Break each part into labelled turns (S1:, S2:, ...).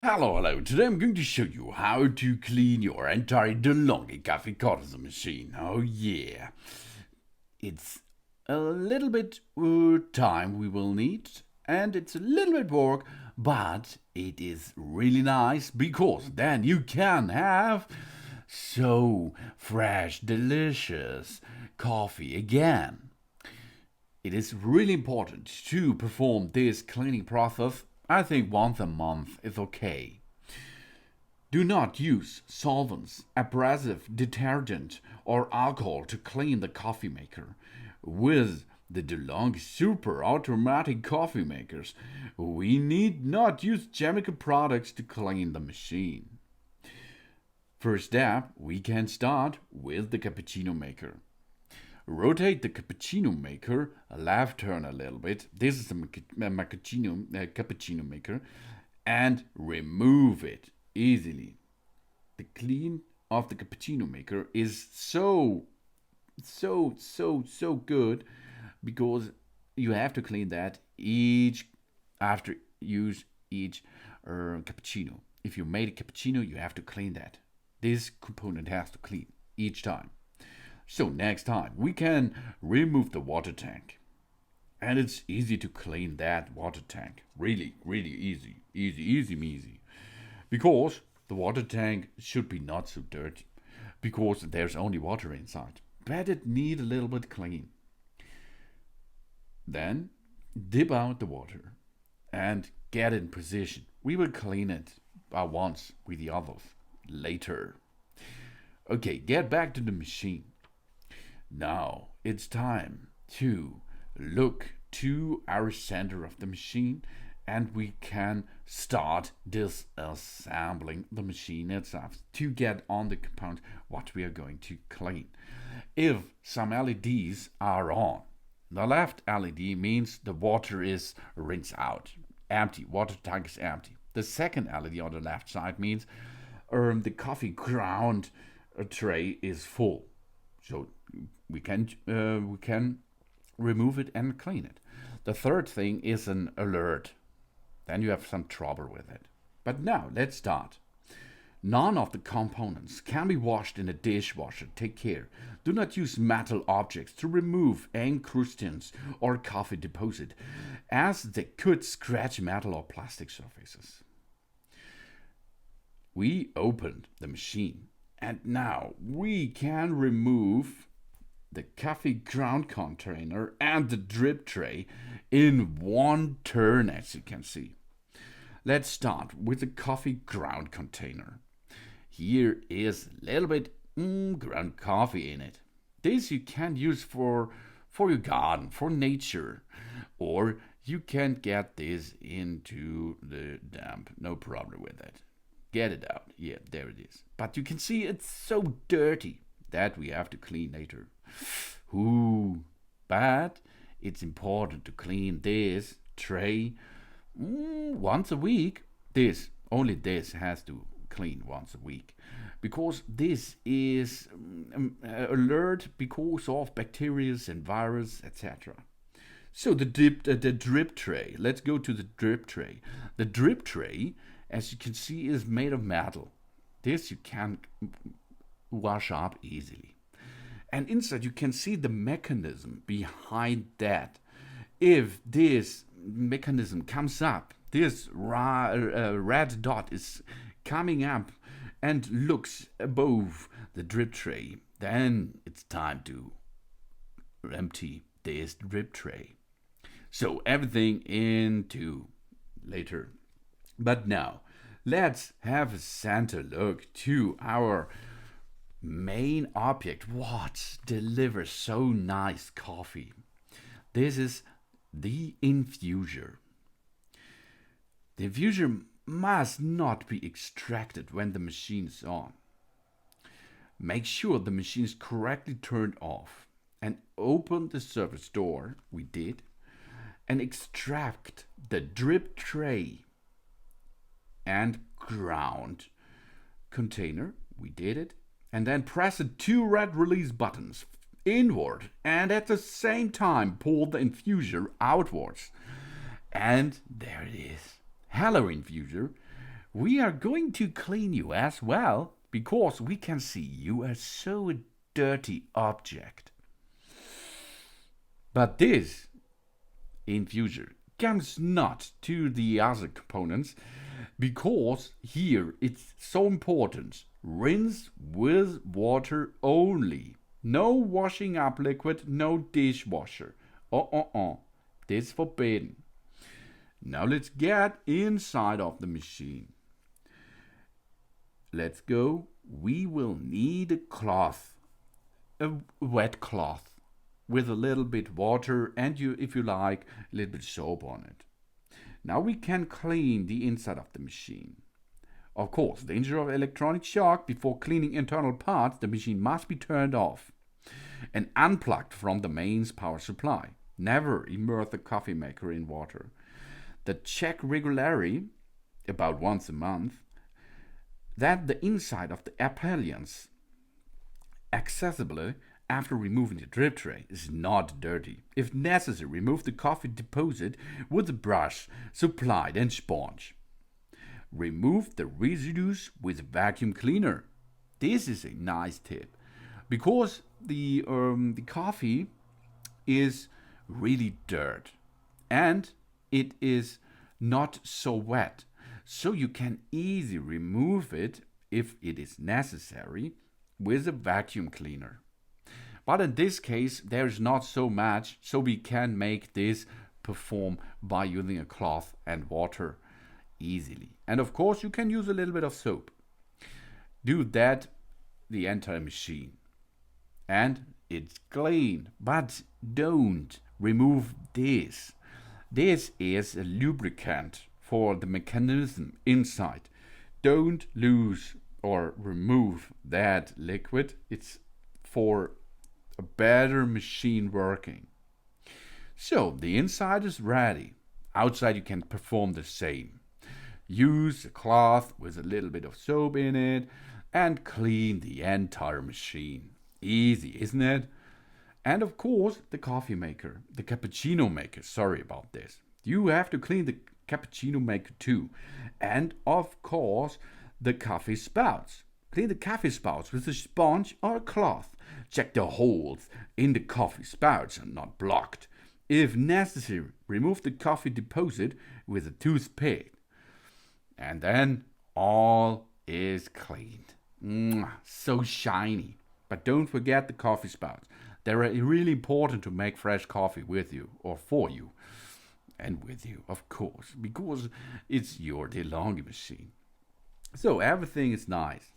S1: Hello. Today I'm going to show you how to clean your entire Delonghi Cafe Corso machine. Oh yeah. It's a little bit time we will need, and it's a little bit work, but it is really nice because then you can have so fresh, delicious coffee again. It is really important to perform this cleaning process. I think once a month is okay. Do not use solvents, abrasive, detergent, or alcohol to clean the coffee maker. With the DeLonghi Super Automatic Coffee Makers, we need not use chemical products to clean the machine. First step, we can start with the cappuccino maker. Rotate the cappuccino maker, left turn a little bit. This is a cappuccino maker, and remove it easily. The clean of the cappuccino maker is so good because you have to clean that each after use each cappuccino. If you made a cappuccino, you have to clean that. This component has to clean each time. So next time we can remove the water tank. And it's easy to clean that water tank. Really easy. Easy. Because the water tank should be not so dirty. Because there's only water inside. But it need a little bit clean. Then dip out the water and get in position. We will clean it once with the others later. Okay, get back to the machine. Now it's time to look to our center of the machine, and we can start disassembling the machine itself to get on the compound what we are going to clean. If some LEDs are on, the left LED means the water is rinsed out, empty, water tank is empty. The second LED on the left side means the coffee ground tray is full. So we can remove it and clean it. The third thing is an alert. Then you have some trouble with it. But now let's start. None of the components can be washed in a dishwasher. Take care. Do not use metal objects to remove encrustations or coffee deposit, as they could scratch metal or plastic surfaces. We opened the machine, and now we can remove the coffee ground container and the drip tray in one turn, as you can see. Let's start with the coffee ground container. Here is a little bit ground coffee in it. This you can use for your garden, for nature, or you can get this into the dump. No problem with that. Get it out. Yeah, there it is. But you can see it's so dirty that we have to clean later. But it's important to clean this tray once a week. Only this has to clean once a week, because this is alert because of bacteria and virus, etc. So the drip tray. Let's go to the drip tray. The drip tray, as you can see, is made of metal. This you can wash up easily. And inside you can see the mechanism behind that. If this mechanism comes up, this red dot is coming up and looks above the drip tray, then it's time to empty this drip tray. So everything into later. But now, let's have a center look to our main object. What delivers so nice coffee? This is the infuser. The infuser must not be extracted when the machine is on. Make sure the machine is correctly turned off and open the service door. We did. And extract the drip tray and ground container. We did it. And then press the two red release buttons inward, and at the same time pull the infuser outwards. And there it is. Hello, infuser. we are going to clean you as well because we can see you as so a dirty object. But this infuser comes not to the other components because here it's so important. Rinse with water only. No washing up liquid, no dishwasher. This forbidden. Now let's get inside of the machine. Let's go. We will need a cloth, a wet cloth with a little bit water and if you like, a little bit soap on it. Now we can clean the inside of the machine. Of course, danger of electronic shock. Before cleaning internal parts, the machine must be turned off and unplugged from the mains power supply. Never immerse the coffee maker in water. Check regularly, about once a month, that the inside of the appliance accessible after removing the drip tray is not dirty. If necessary, remove the coffee deposit with a brush supplied and sponge. Remove the residues with a vacuum cleaner. This is a nice tip because the coffee is really dirt and it is not so wet. So you can easily remove it if it is necessary with a vacuum cleaner. But in this case, there's not so much, so we can make this perform by using a cloth and water easily. And of course, you can use a little bit of soap. Do that the entire machine. And it's clean, but don't remove this. This is a lubricant for the mechanism inside. Don't lose or remove that liquid. It's for a better machine working. So the inside is ready. Outside you can perform the same. Use a cloth with a little bit of soap in it and clean the entire machine. Easy, isn't it? And of course, the coffee maker, the cappuccino maker, sorry about this. You have to clean the cappuccino maker too. And of course, the coffee spouts. Clean the coffee spouts with a sponge or a cloth. Check the holes in the coffee spouts are not blocked. If necessary, remove the coffee deposit with a toothpick. And then all is cleaned. So shiny. But don't forget the coffee spouts. They're really important to make fresh coffee with you or for you. And with you, of course, because it's your Delonghi machine. So everything is nice.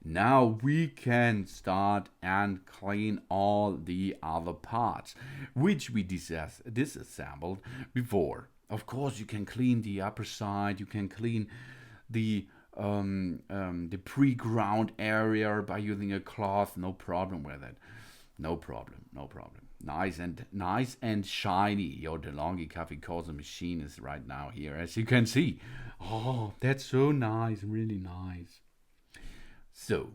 S1: Now we can start and clean all the other parts, which we disassembled before. Of course, you can clean the upper side. You can clean the pre-ground area by using a cloth. No problem with it. No problem. Nice and shiny. Your Delonghi Cafe Corso machine is right now here, as you can see. Oh, that's so nice, really nice. So,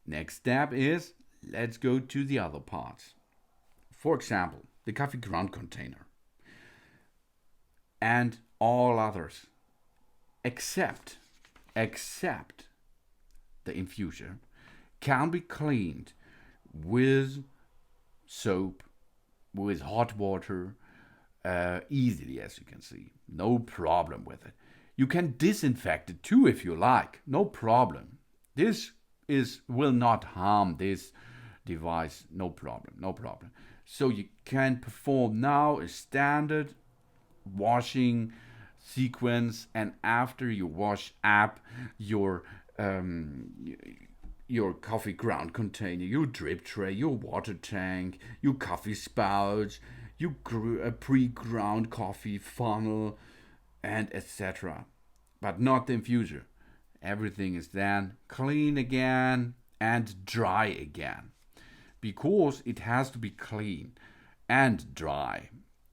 S1: next step is let's go to the other parts. For example, the coffee ground container and all others, except the infuser, can be cleaned with soap, with hot water, easily, as you can see. No problem with it. You can disinfect it too if you like. No problem. This will not harm this device. No problem. So you can perform now a standard washing sequence, and after you wash up your coffee ground container, your drip tray, your water tank, your coffee spouts, your pre-ground coffee funnel, and etc. But not the infuser. Everything is then clean again and dry again, because it has to be clean and dry.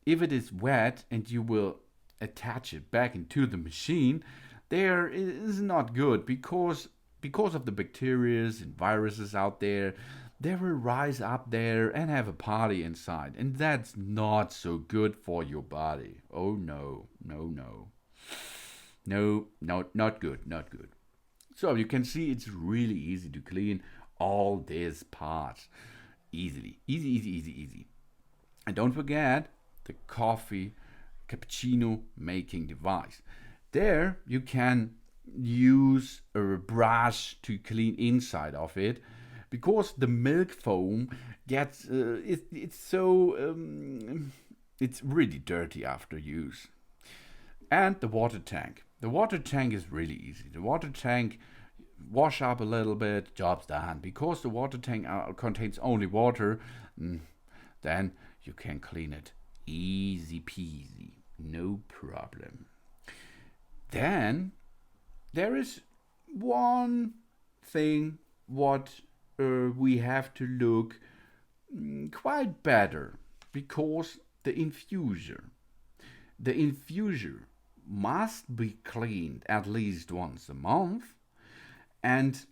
S1: If it is wet and you will attach it back into the machine, there is not good because of the bacteria and viruses out there. They will rise up there and have a party inside, and that's not so good for your body. Oh no. No, not good, not good. So you can see it's really easy to clean all these parts easily. Easy, easy, easy, easy. And don't forget the coffee cappuccino making device. There you can use a brush to clean inside of it because the milk foam gets it's so it's really dirty after use. And the water tank. The water tank is really easy. The water tank, wash up a little bit, job's done. Because the water tank contains only water, then you can clean it easy peasy, no problem. Then there is one thing what we have to look quite better because the infuser. The infuser must be cleaned at least once a month, and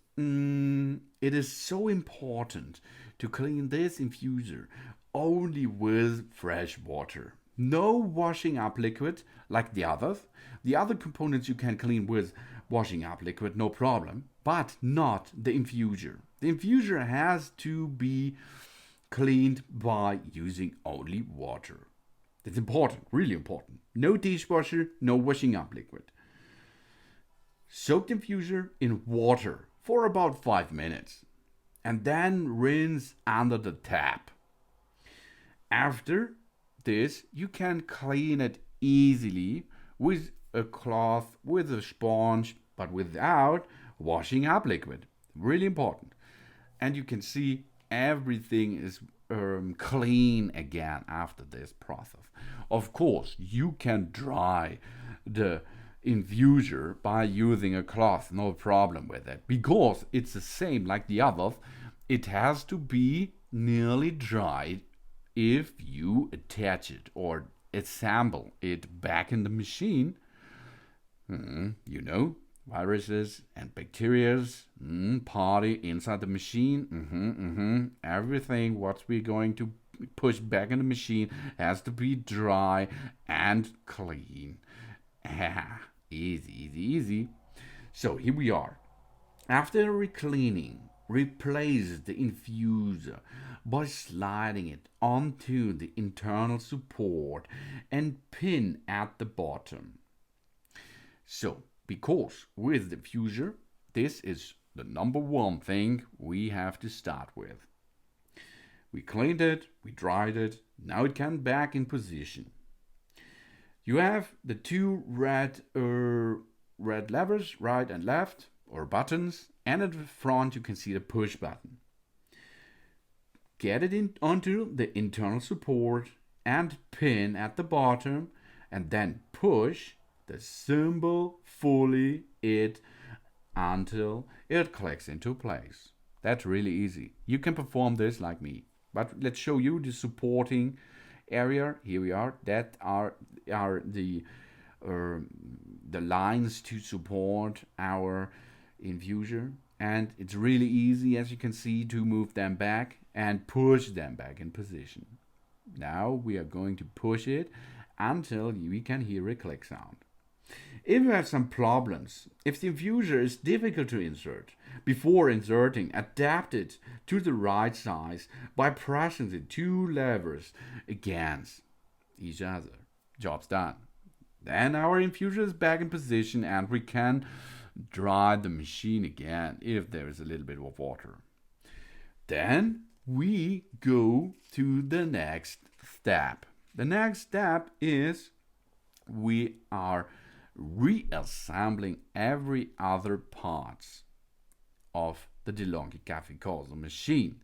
S1: it is so important to clean this infuser only with fresh water. No washing up liquid like the others. The other components you can clean with washing up liquid, no problem, but not the infuser. The infuser has to be cleaned by using only water. That's important, really important. No dishwasher, no washing up liquid. Soak the infuser in water for about 5 minutes and then rinse under the tap. After this, you can clean it easily with a cloth, with a sponge, but without washing up liquid. Really important. And you can see everything is clean again after this process. Of course, you can dry the infuser by using a cloth, no problem with it, because it's the same like the others. It has to be nearly dried if you attach it or assemble it back in the machine. You know, viruses and bacteria party inside the machine. Everything what we're going to push back in the machine has to be dry and clean. Easy, easy, easy. So here we are. After recleaning, replace the infuser by sliding it onto the internal support and pin at the bottom. So, because with the infuser, this is the number one thing we have to start with. We cleaned it, we dried it, now it can back in position. You have the two red levers, right and left, or buttons, and at the front you can see the push button. Get it onto the internal support and pin at the bottom, and then push the symbol fully until it clicks into place. That's really easy. You can perform this like me. But let's show you the supporting area. Here we are. That are the lines to support our infuser. And it's really easy, as you can see, to move them back and push them back in position. Now we are going to push it until we can hear a click sound. If you have some problems, if the infuser is difficult to insert, before inserting, adapt it to the right size by pressing the two levers against each other. Job's done. Then our infuser is back in position and we can dry the machine again if there is a little bit of water. Then we go to the next step. The next step is we are reassembling every other parts of the Delonghi Cafe Corso machine.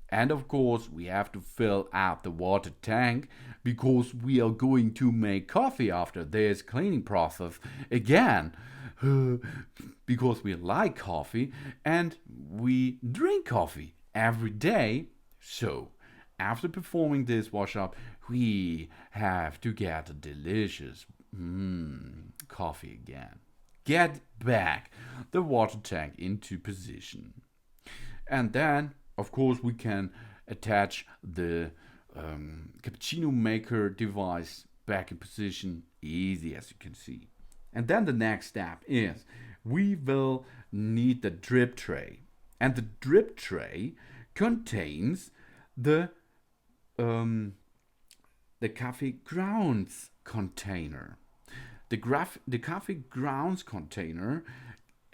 S1: And of course we have to fill up the water tank because we are going to make coffee after this cleaning process again. Because we like coffee and we drink coffee every day. So after performing this wash up, we have to get a delicious coffee again. Get back the water tank into position. And then, of course, we can attach the cappuccino maker device back in position, easy as you can see. And then the next step is we will need the drip tray. And the drip tray contains the coffee grounds container. The coffee grounds container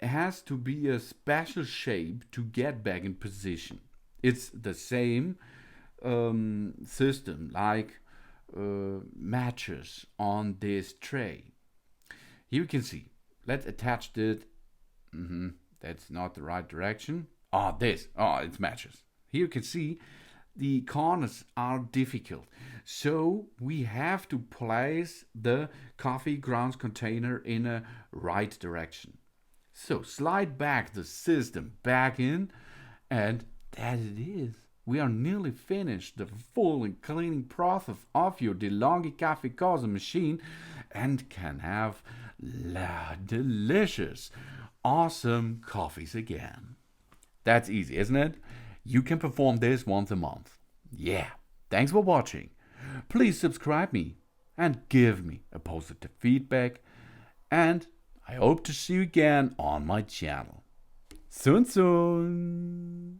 S1: has to be a special shape to get back in position. It's the same system like matches on this tray. Here you can see. Let's attach it. That's not the right direction. It matches. Here you can see the corners are difficult. So we have to place the coffee grounds container in a right direction. So slide back the system back in, and that it is. We are nearly finished the full and cleaning process of your De'Longhi Cafe Corso machine and can have delicious, awesome coffees again. That's easy, isn't it? You can perform this once a month. Yeah, thanks for watching. Please subscribe me and give me a positive feedback, and I hope to see you again on my channel. Soon.